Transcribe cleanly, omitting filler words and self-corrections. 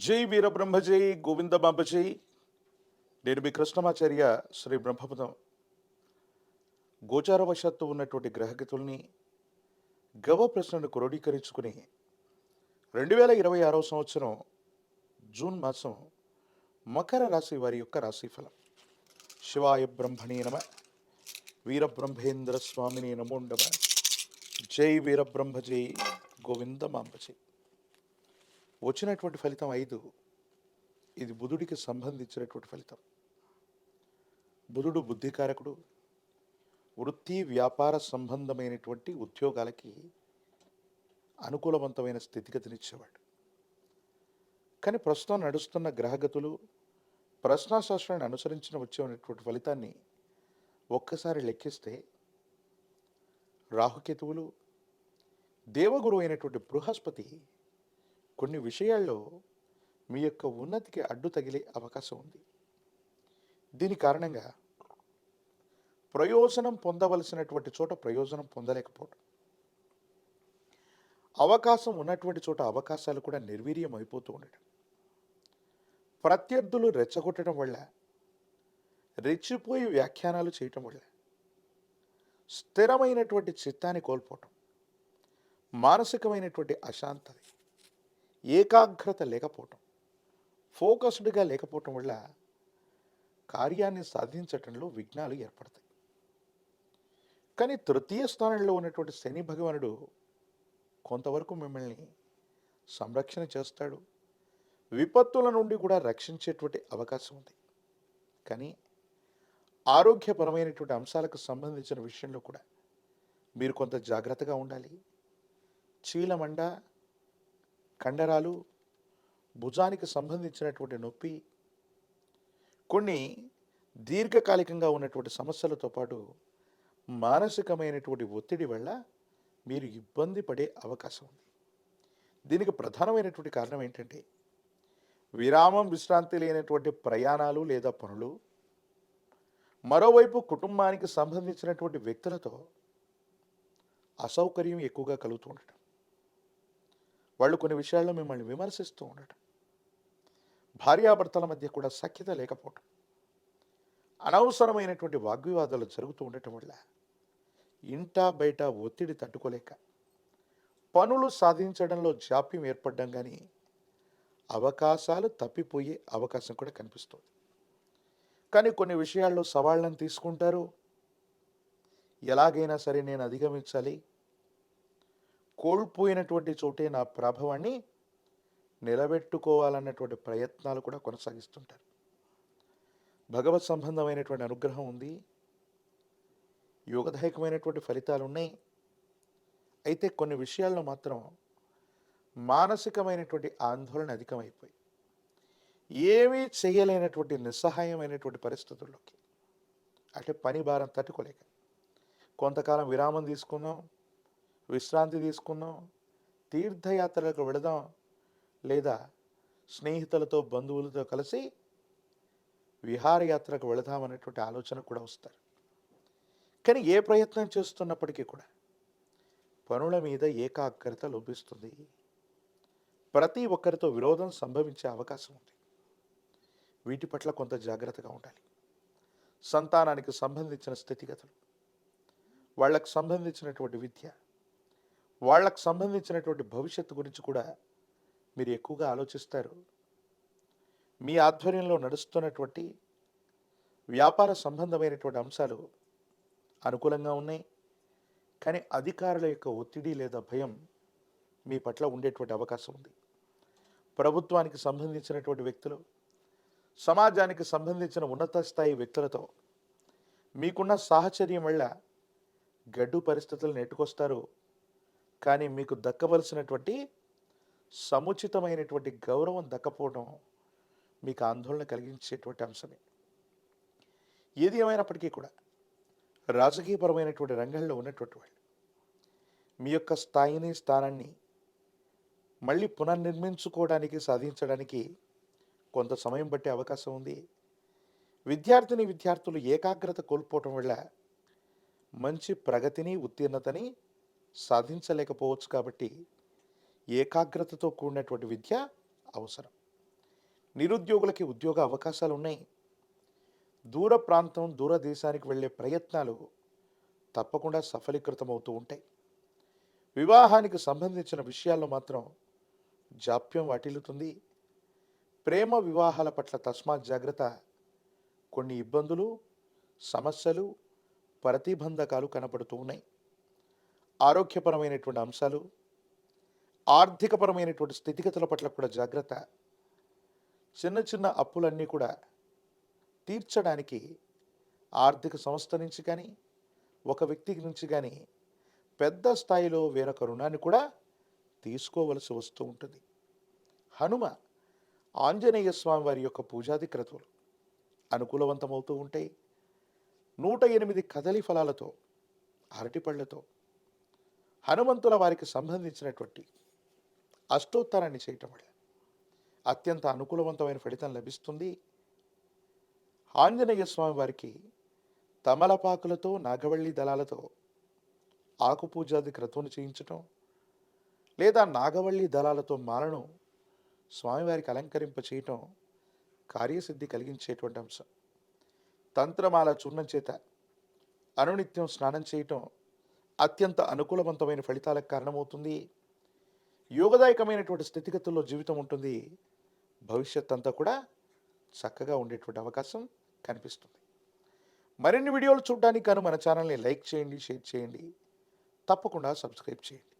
జై వీరబ్రహ్మ జై గోవింద బాంబ జై. నేను మీ కృష్ణమాచార్య. శ్రీ బ్రహ్మపదం గోచారవశాత్తు ఉన్నటువంటి గ్రహగతుల్ని గవ ప్రశ్నను క్రోడీకరించుకుని 2026 సంవత్సరం జూన్ మాసం మకర రాశి వారి యొక్క రాశిఫలం. శివాయ బ్రహ్మణే నమ. వీరబ్రహ్మేంద్ర స్వామిని నమోండమ. జై వీరబ్రహ్మ జై గోవింద మాంబ జై. వచ్చినటువంటి ఫలితం 5. ఇది బుధుడికి సంబంధించినటువంటి ఫలితం. బుధుడు బుద్ధికారకుడు. వృత్తి వ్యాపార సంబంధమైనటువంటి ఉద్యోగాలకి అనుకూలవంతమైన స్థితిగతినిచ్చేవాడు. కానీ ప్రస్తుతం నడుస్తున్న గ్రహగతులు ప్రశ్నాశాస్త్రాన్ని అనుసరించిన వచ్చేటువంటి ఫలితాన్ని ఒక్కసారి లెక్కిస్తే రాహుకేతువులు, దేవగురు అయినటువంటి బృహస్పతి కొన్ని విషయాల్లో మీ యొక్క ఉన్నతికి అడ్డు తగిలే అవకాశం ఉంది. దీని కారణంగా ప్రయోజనం పొందవలసినటువంటి చోట ప్రయోజనం పొందలేకపోవడం, అవకాశం ఉన్నటువంటి చోట అవకాశాలు కూడా నిర్వీర్యం అయిపోతూ ఉండటం, ప్రత్యర్థులు రెచ్చగొట్టడం వల్ల, రెచ్చిపోయి వ్యాఖ్యానాలు చేయటం వల్ల స్థిరమైనటువంటి చిత్తాన్ని కోల్పోవటం, మానసికమైనటువంటి అశాంతత, ఏకాగ్రత లేకపోవటం, ఫోకస్డ్గా లేకపోవటం వల్ల కార్యాన్ని సాధించటంలో విఘ్నాలు ఏర్పడతాయి. కానీ తృతీయ స్థానంలో ఉన్నటువంటి శని భగవానుడు కొంతవరకు మిమ్మల్ని సంరక్షణ చేస్తాడు, విపత్తుల నుండి కూడా రక్షించేటువంటి అవకాశం ఉంది. కానీ ఆరోగ్యపరమైనటువంటి అంశాలకు సంబంధించిన విషయంలో కూడా మీరు కొంత జాగ్రత్తగా ఉండాలి. చీలమండ, కండరాలు, భుజానికి సంబంధించినటువంటి నొప్పి, కొన్ని దీర్ఘకాలికంగా ఉన్నటువంటి సమస్యలతో పాటు మానసికమైనటువంటి ఒత్తిడి వల్ల మీరు ఇబ్బంది పడే అవకాశం ఉంది. దీనికి ప్రధానమైనటువంటి కారణం ఏంటంటే విరామం విశ్రాంతి లేనటువంటి ప్రయాణాలు లేదా పనులు, మరోవైపు కుటుంబానికి సంబంధించినటువంటి వ్యక్తులతో అసౌకర్యం ఎక్కువగా కలుగుతూ ఉండటం, వాళ్ళు కొన్ని విషయాల్లో మిమ్మల్ని విమర్శిస్తూ ఉండటం, భార్యాభర్తల మధ్య కూడా సఖ్యత లేకపోవటం, అనవసరమైనటువంటి వాగ్వివాదాలు జరుగుతూ ఉండటం వల్ల ఇంటా బయట ఒత్తిడి తట్టుకోలేక పనులు సాధించడంలో జాప్యం ఏర్పడడం, కానీ అవకాశాలు తప్పిపోయే అవకాశం కూడా కనిపిస్తుంది. కానీ కొన్ని విషయాల్లో సవాళ్ళను తీసుకుంటారు. ఎలాగైనా సరే నేను అధిగమించాలి, కోల్పోయినటువంటి చోటే నా ప్రభావాన్ని నిలబెట్టుకోవాలన్నటువంటి ప్రయత్నాలు కూడా కొనసాగిస్తుంటారు. భగవత్ సంబంధమైనటువంటి అనుగ్రహం ఉంది, యోగదాయకమైనటువంటి ఫలితాలు ఉన్నాయి. అయితే కొన్ని విషయాల్లో మాత్రం మానసికమైనటువంటి ఆందోళన అధికమైపోయి ఏమీ చేయలేనటువంటి నిస్సహాయమైనటువంటి పరిస్థితుల్లోకి, అంటే పని భారం తట్టుకోలేక కొంతకాలం విరామం తీసుకుందాం, విశ్రాంతి తీసుకుందాం, తీర్థయాత్రలకు వెళదాం, లేదా స్నేహితులతో బంధువులతో కలిసి విహారయాత్రకు వెళదామనేటువంటి ఆలోచన కూడా వస్తారు. కానీ ఏ ప్రయత్నం చేస్తున్నప్పటికీ కూడా పనుల మీద ఏకాగ్రత లోపిస్తుంది. ప్రతి ఒక్కరితో విరోధం సంభవించే అవకాశం ఉంది. వీటి పట్ల కొంత జాగ్రత్తగా ఉండాలి. సంతానానికి సంబంధించిన స్థితిగతులు, వాళ్ళకు సంబంధించినటువంటి విద్య, వాళ్ళకు సంబంధించినటువంటి భవిష్యత్తు గురించి కూడా మీరు ఎక్కువగా ఆలోచిస్తారు. మీ ఆధ్వర్యంలో నడుస్తున్నటువంటి వ్యాపార సంబంధమైనటువంటి అంశాలు అనుకూలంగా ఉన్నాయి. కానీ అధికారుల యొక్క ఒత్తిడి లేదా భయం మీ పట్ల ఉండేటువంటి అవకాశం ఉంది. ప్రభుత్వానికి సంబంధించినటువంటి వ్యక్తులు, సమాజానికి సంబంధించిన ఉన్నత స్థాయి వ్యక్తులతో మీకున్న సాహచర్యం వల్ల గడ్డు పరిస్థితులు నెట్టుకొస్తారు. కానీ మీకు దక్కవలసినటువంటి సముచితమైనటువంటి గౌరవం దక్కపోవడం మీకు ఆందోళన కలిగించేటువంటి అంశమే. ఏది ఏమైనప్పటికీ కూడా రాజకీయపరమైనటువంటి రంగంలో ఉన్నటువంటి వాళ్ళు మీ యొక్క స్థాయిని, స్థానాన్ని మళ్ళీ పునర్నిర్మించుకోవడానికి, సాధించడానికి కొంత సమయం పట్టే అవకాశం ఉంది. విద్యార్థులు ఏకాగ్రత కోల్పోవటం వల్ల మంచి ప్రగతిని, ఉత్తీర్ణతని సాధించలేకపోవచ్చు. కాబట్టి ఏకాగ్రతతో కూడినటువంటి విద్య అవసరం. నిరుద్యోగులకి ఉద్యోగ అవకాశాలు ఉన్నాయి. దూర ప్రాంతం, దూర దేశానికి వెళ్ళే ప్రయత్నాలు తప్పకుండా సఫలీకృతమవుతూ ఉంటాయి. వివాహానికి సంబంధించిన విషయాల్లో మాత్రం జాప్యం వాటిల్లుతుంది. ప్రేమ వివాహాల పట్ల తస్మాత్ జాగ్రత్త. కొన్ని ఇబ్బందులు, సమస్యలు, ప్రతిబంధకాలు కనపడుతూ ఉన్నాయి. ఆరోగ్యపరమైనటువంటి అంశాలు, ఆర్థికపరమైనటువంటి స్థితిగతుల పట్ల కూడా జాగ్రత్త. చిన్న చిన్న అప్పులన్నీ కూడా తీర్చడానికి ఆర్థిక సంస్థ నుంచి కానీ, ఒక వ్యక్తికి నుంచి కానీ పెద్ద స్థాయిలో వేరొక రుణాన్ని కూడా తీసుకోవలసి వస్తూ ఉంటుంది. హనుమ, ఆంజనేయ స్వామి వారి యొక్క పూజాది క్రతువులు అనుకూలవంతమవుతూ ఉంటాయి. 108 కదలి ఫలాలతో, అరటిపళ్లతో హనుమంతుల వారికి సంబంధించినటువంటి అష్టోత్తరాన్ని చేయటం వల్ల అత్యంత అనుకూలవంతమైన ఫలితం లభిస్తుంది. ఆంజనేయ స్వామి వారికి తమలపాకులతో, నాగవల్లి దళాలతో ఆకుపూజాది క్రతువును చేయించటం, లేదా నాగవల్లి దళాలతో మాలను స్వామివారికి అలంకరింప చేయటం కార్యసిద్ధి కలిగించేటువంటి అంశం. తంత్రమాల చూర్ణం చేత అనునిత్యం స్నానం చేయటం అత్యంత అనుకూలవంతమైన ఫలితాలకు కారణమవుతుంది. యోగదాయకమైనటువంటి స్థితిగతుల్లో జీవితం ఉంటుంది. భవిష్యత్ అంతా కూడా చక్కగా ఉండేటువంటి అవకాశం కనిపిస్తుంది. మరిన్ని వీడియోలు చూడడానికి గాను మన ఛానల్ని లైక్ చేయండి, షేర్ చేయండి, తప్పకుండా సబ్స్క్రైబ్ చేయండి.